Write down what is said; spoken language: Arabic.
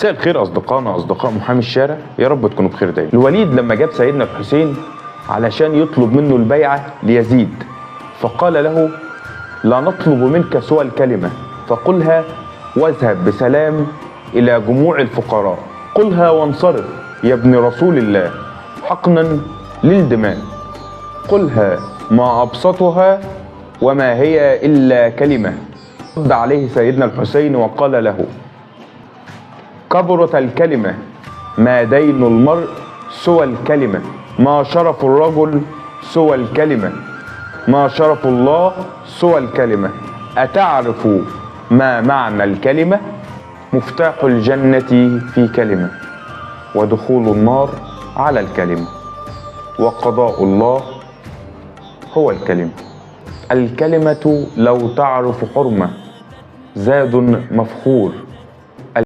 مساء الخير أصدقائنا أصدقاء محامي الشارع، يا رب تكونوا بخير دايما. الوليد لما جاب سيدنا الحسين علشان يطلب منه البيعة ليزيد، فقال له: لا نطلب منك سوى الكلمة، فقلها واذهب بسلام إلى جموع الفقراء، قلها وانصرف يا ابن رسول الله حقنا للدماء، قلها ما أبسطها وما هي إلا كلمة. رد عليه سيدنا الحسين وقال له: كبرت الكلمة، ما دين المرء سوى الكلمة، ما شرف الرجل سوى الكلمة، ما شرف الله سوى الكلمة، أتعرف ما معنى الكلمة؟ مفتاح الجنة في كلمة، ودخول النار على الكلمة، وقضاء الله هو الكلمة. الكلمة لو تعرف حرمة زاد مفخور،